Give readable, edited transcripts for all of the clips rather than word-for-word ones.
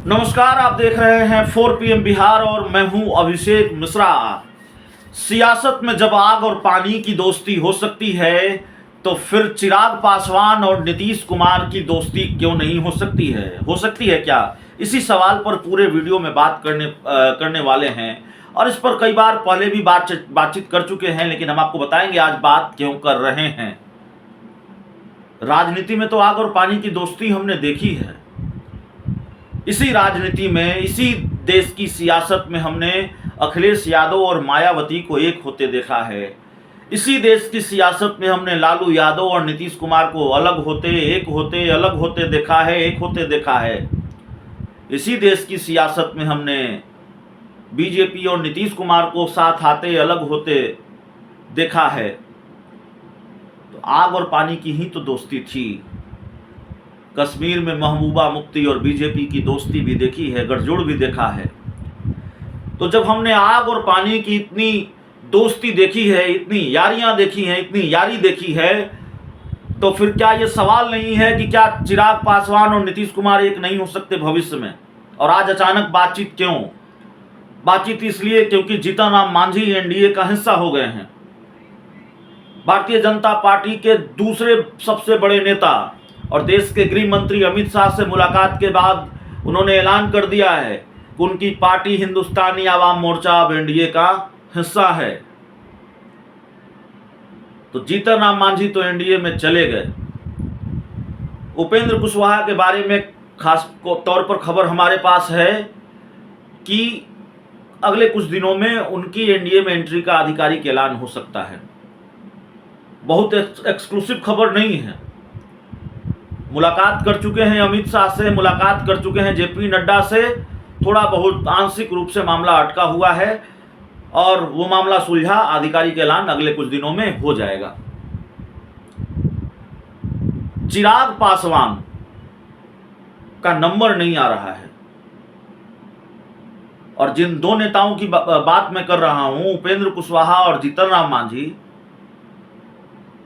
नमस्कार, आप देख रहे हैं 4 PM बिहार और मैं हूं अभिषेक मिश्रा। सियासत में जब आग और पानी की दोस्ती हो सकती है तो फिर चिराग पासवान और नीतीश कुमार की दोस्ती क्यों नहीं हो सकती है? हो सकती है क्या? इसी सवाल पर पूरे वीडियो में बात करने वाले हैं और इस पर कई बार पहले भी बातचीत कर चुके हैं, लेकिन हम आपको बताएंगे आज बात क्यों कर रहे हैं। राजनीति में तो आग और पानी की दोस्ती हमने देखी है। इसी राजनीति में, इसी देश की सियासत में हमने अखिलेश यादव और मायावती को एक होते देखा है। इसी देश की सियासत में हमने लालू यादव और नीतीश कुमार को अलग होते, एक होते, अलग होते देखा है, एक होते देखा है। इसी देश की सियासत में हमने बीजेपी और नीतीश कुमार को साथ आते, अलग होते देखा है। तो आग और पानी की ही तो दोस्ती थी। कश्मीर में महबूबा मुफ्ती और बीजेपी की दोस्ती भी देखी है, गठजोड़ भी देखा है। तो जब हमने आग और पानी की इतनी दोस्ती देखी है, इतनी यारियां देखी हैं, इतनी यारी देखी है, तो फिर क्या ये सवाल नहीं है कि क्या चिराग पासवान और नीतीश कुमार एक नहीं हो सकते भविष्य में? और आज अचानक बातचीत क्यों? बातचीत इसलिए क्योंकि जीतन राम मांझी एनडीए का हिस्सा हो गए हैं। भारतीय जनता पार्टी के दूसरे सबसे बड़े नेता और देश के गृह मंत्री अमित शाह से मुलाकात के बाद उन्होंने ऐलान कर दिया है कि उनकी पार्टी हिंदुस्तानी आवाम मोर्चा अब एनडीए का हिस्सा है। तो जीतन राम मांझी तो एनडीए में चले गए। उपेंद्र कुशवाहा के बारे में खास तौर पर खबर हमारे पास है कि अगले कुछ दिनों में उनकी एनडीए में एंट्री का आधिकारिक ऐलान हो सकता है। बहुत एक्सक्लूसिव खबर नहीं है। मुलाकात कर चुके हैं अमित शाह से, मुलाकात कर चुके हैं जेपी नड्डा से। थोड़ा बहुत आंशिक रूप से मामला अटका हुआ है और वो मामला सुलझा, आधिकारिक ऐलान अगले कुछ दिनों में हो जाएगा। चिराग पासवान का नंबर नहीं आ रहा है और जिन दो नेताओं की बात मैं कर रहा हूं, उपेंद्र कुशवाहा और जीतन राम मांझी,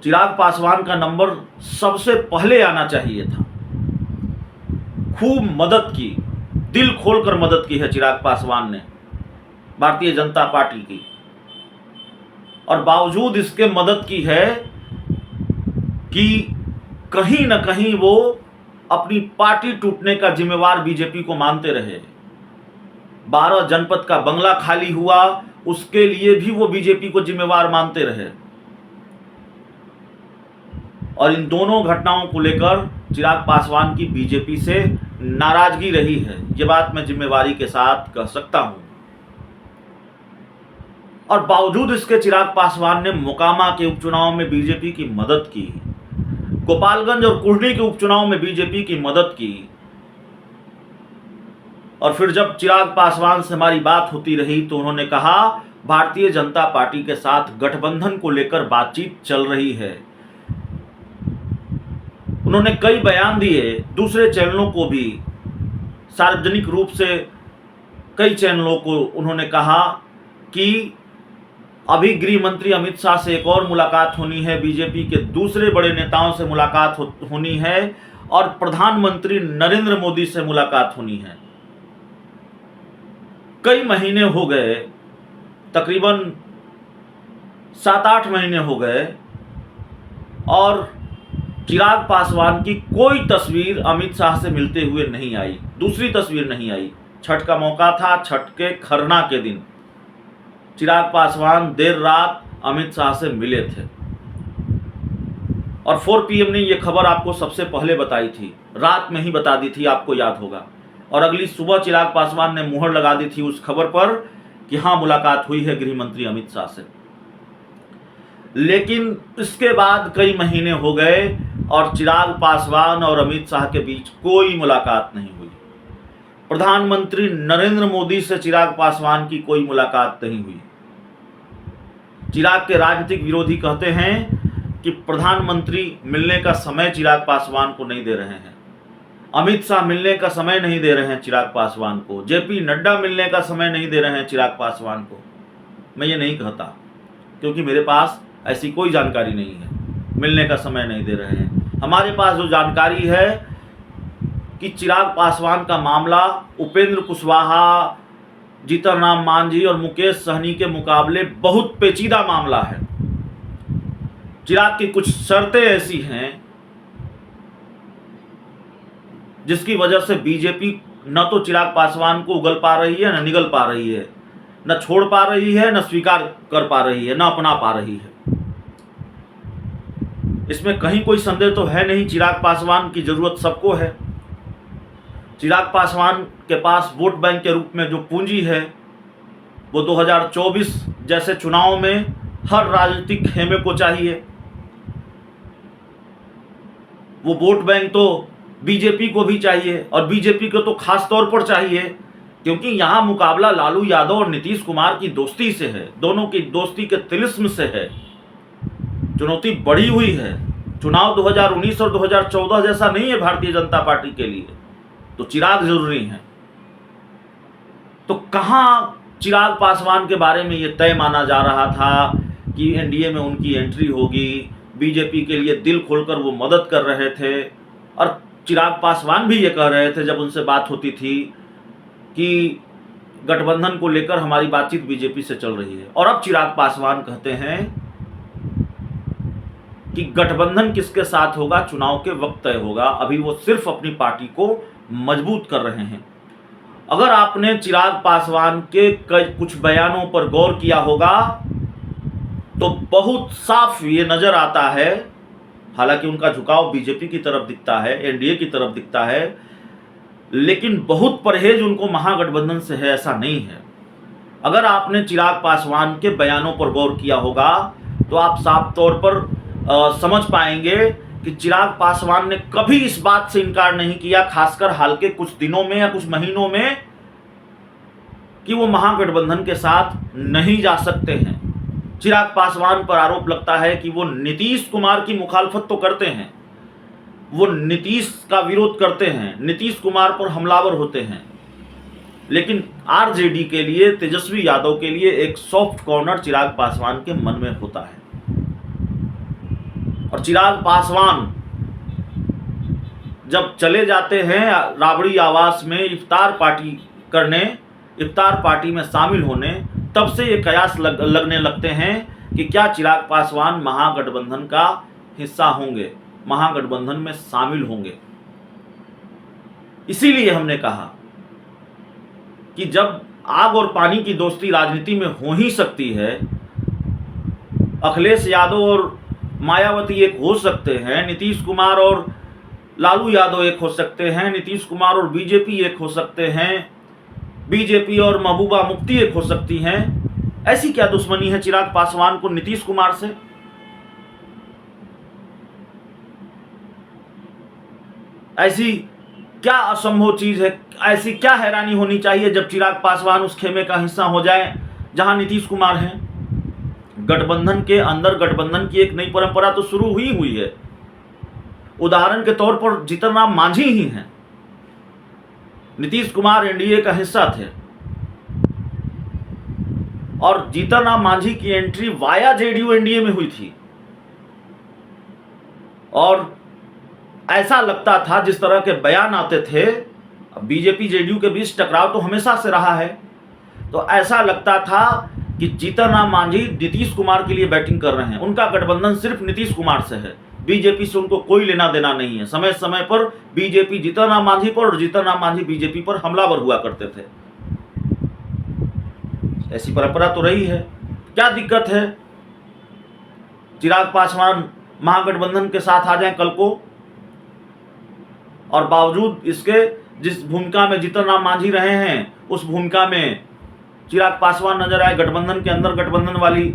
चिराग पासवान का नंबर सबसे पहले आना चाहिए था। खूब मदद की, दिल खोलकर मदद की है चिराग पासवान ने भारतीय जनता पार्टी की, और बावजूद इसके मदद की है कि कहीं न कहीं वो अपनी पार्टी टूटने का जिम्मेवार बीजेपी को मानते रहे। 12 जनपद का बंगला खाली हुआ, उसके लिए भी वो बीजेपी को जिम्मेवार मानते रहे। और इन दोनों घटनाओं को लेकर चिराग पासवान की बीजेपी से नाराजगी रही है, ये बात मैं जिम्मेवारी के साथ कह सकता हूं। और बावजूद इसके चिराग पासवान ने मोकामा के उपचुनाव में बीजेपी की मदद की, गोपालगंज और कुर्नी के उपचुनाव में बीजेपी की मदद की। और फिर जब चिराग पासवान से हमारी बात होती रही तो उन्होंने कहा भारतीय जनता पार्टी के साथ गठबंधन को लेकर बातचीत चल रही है। उन्होंने कई बयान दिए, दूसरे चैनलों को भी, सार्वजनिक रूप से कई चैनलों को उन्होंने कहा कि अभी गृह मंत्री अमित शाह से एक और मुलाकात होनी है, बीजेपी के दूसरे बड़े नेताओं से मुलाकात होनी है और प्रधानमंत्री नरेंद्र मोदी से मुलाकात होनी है। कई महीने हो गए, तकरीबन 7-8 महीने हो गए और चिराग पासवान की कोई तस्वीर अमित शाह से मिलते हुए नहीं आई, दूसरी तस्वीर नहीं आई। छठ का मौका था, छठ के खरना के दिन चिराग पासवान देर रात अमित शाह से मिले थे और 4 PM ने यह खबर आपको सबसे पहले बताई थी, रात में ही बता दी थी, आपको याद होगा। और अगली सुबह चिराग पासवान ने मुहर लगा दी थी उस खबर पर कि हाँ, मुलाकात हुई है गृह मंत्री अमित शाह से। लेकिन इसके बाद कई महीने हो गए और चिराग पासवान और अमित शाह के बीच कोई मुलाकात नहीं हुई। प्रधानमंत्री नरेंद्र मोदी से चिराग पासवान की कोई मुलाकात नहीं हुई। चिराग के राजनीतिक विरोधी कहते हैं कि प्रधानमंत्री मिलने का समय चिराग पासवान को नहीं दे रहे हैं, अमित शाह मिलने का समय नहीं दे रहे हैं चिराग पासवान को, जेपी नड्डा मिलने का समय नहीं दे रहे हैं चिराग पासवान को। मैं ये नहीं कहता क्योंकि मेरे पास ऐसी कोई जानकारी नहीं है, मिलने का समय नहीं दे रहे हैं। हमारे पास जो जानकारी है कि चिराग पासवान का मामला उपेंद्र कुशवाहा, जीतन राम मांझी और मुकेश सहनी के मुकाबले बहुत पेचीदा मामला है। चिराग की कुछ शर्तें ऐसी हैं जिसकी वजह से बीजेपी न तो चिराग पासवान को उगल पा रही है, न निगल पा रही है, न छोड़ पा रही है, न स्वीकार कर पा रही है, न अपना पा रही है। इसमें कहीं कोई संदेह तो है नहीं, चिराग पासवान की जरूरत सबको है। चिराग पासवान के पास वोट बैंक के रूप में जो पूंजी है वो 2024 जैसे चुनाव में हर राजनीतिक खेमे को चाहिए। वो वोट बैंक तो बीजेपी को भी चाहिए और बीजेपी को तो खास तौर पर चाहिए, क्योंकि यहाँ मुकाबला लालू यादव और नीतीश कुमार की दोस्ती से है, दोनों की दोस्ती के तिलिस्म से है। चुनौती बढ़ी हुई है। चुनाव 2019 और 2014 जैसा नहीं है भारतीय जनता पार्टी के लिए, तो चिराग जरूरी हैं। तो कहाँ चिराग पासवान के बारे में ये तय माना जा रहा था कि एनडीए में उनकी एंट्री होगी, बीजेपी के लिए दिल खोलकर वो मदद कर रहे थे, और चिराग पासवान भी ये कह रहे थे जब उनसे बात होती थी कि गठबंधन को लेकर हमारी बातचीत बीजेपी से चल रही है। और अब चिराग पासवान कहते हैं कि गठबंधन किसके साथ होगा चुनाव के वक्त तय होगा, अभी वो सिर्फ अपनी पार्टी को मजबूत कर रहे हैं। अगर आपने चिराग पासवान के कुछ बयानों पर गौर किया होगा तो बहुत साफ ये नजर आता है, हालांकि उनका झुकाव बीजेपी की तरफ दिखता है, एनडीए की तरफ दिखता है, लेकिन बहुत परहेज उनको महागठबंधन से है ऐसा नहीं है। अगर आपने चिराग पासवान के बयानों पर गौर किया होगा तो आप साफ तौर पर समझ पाएंगे कि चिराग पासवान ने कभी इस बात से इनकार नहीं किया, खासकर हाल के कुछ दिनों में या कुछ महीनों में, कि वो महागठबंधन के साथ नहीं जा सकते हैं। चिराग पासवान पर आरोप लगता है कि वो नीतीश कुमार की मुखालफत तो करते हैं, वो नीतीश का विरोध करते हैं, नीतीश कुमार पर हमलावर होते हैं, लेकिन आरजेडी के लिए, तेजस्वी यादव के लिए एक सॉफ्ट कॉर्नर चिराग पासवान के मन में होता है। और चिराग पासवान जब चले जाते हैं राबड़ी आवास में इफ्तार पार्टी करने, इफ्तार पार्टी में शामिल होने, तब से ये कयास लगने लगते हैं कि क्या चिराग पासवान महागठबंधन का हिस्सा होंगे, महागठबंधन में शामिल होंगे। इसीलिए हमने कहा कि जब आग और पानी की दोस्ती राजनीति में हो ही सकती है, अखिलेश यादव और मायावती एक हो सकते हैं, नीतीश कुमार और लालू यादव एक हो सकते हैं, नीतीश कुमार और बीजेपी एक हो सकते हैं, बीजेपी और महबूबा मुफ्ती एक हो सकती हैं, ऐसी क्या दुश्मनी है चिराग पासवान को नीतीश कुमार से? ऐसी क्या असंभव चीज है, ऐसी क्या हैरानी होनी चाहिए जब चिराग पासवान उस खेमे का हिस्सा हो जाए जहां नीतीश कुमार हैं? गठबंधन के अंदर गठबंधन की एक नई परंपरा तो शुरू हुई है। उदाहरण के तौर पर जीतन राम मांझी ही हैं, नीतीश कुमार एनडीए का हिस्सा थे, और जीतन राम मांझी की एंट्री वाया जेडीयू एनडीए में हुई थी। और ऐसा लगता था, जिस तरह के बयान आते थे, बीजेपी जेडीयू के बीच टकराव तो हमेशा से रहा है, तो ऐसा लगता था कि जीतन राम मांझी नीतीश कुमार के लिए बैटिंग कर रहे हैं, उनका गठबंधन सिर्फ नीतीश कुमार से है, बीजेपी से उनको कोई लेना देना नहीं है। समय समय पर बीजेपी जीतन राम मांझी पर और जीतन राम मांझी बीजेपी पर हमलावर हुआ करते थे। ऐसी परंपरा तो रही है। क्या दिक्कत है चिराग पासवान महागठबंधन के साथ आ जाएं कल को, और बावजूद इसके जिस भूमिका में जीतन राम मांझी रहे हैं उस भूमिका में चिराग पासवान नजर आए, गठबंधन के अंदर गठबंधन वाली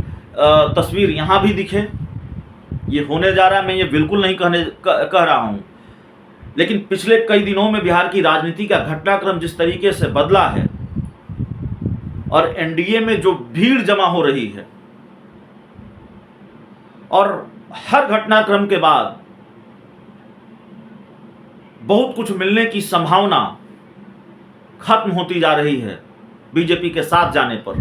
तस्वीर यहां भी दिखे। ये होने जा रहा है, मैं ये बिल्कुल नहीं कह रहा हूं, लेकिन पिछले कई दिनों में बिहार की राजनीति का घटनाक्रम जिस तरीके से बदला है और एनडीए में जो भीड़ जमा हो रही है, और हर घटनाक्रम के बाद बहुत कुछ मिलने की संभावना खत्म होती जा रही है बीजेपी के साथ जाने पर।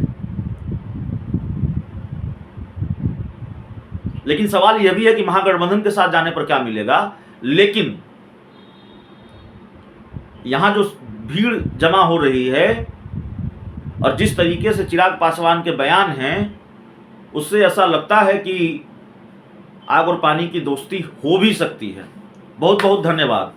लेकिन सवाल यह भी है कि महागठबंधन के साथ जाने पर क्या मिलेगा। लेकिन यहाँ जो भीड़ जमा हो रही है और जिस तरीके से चिराग पासवान के बयान हैं, उससे ऐसा लगता है कि आग और पानी की दोस्ती हो भी सकती है। बहुत बहुत धन्यवाद।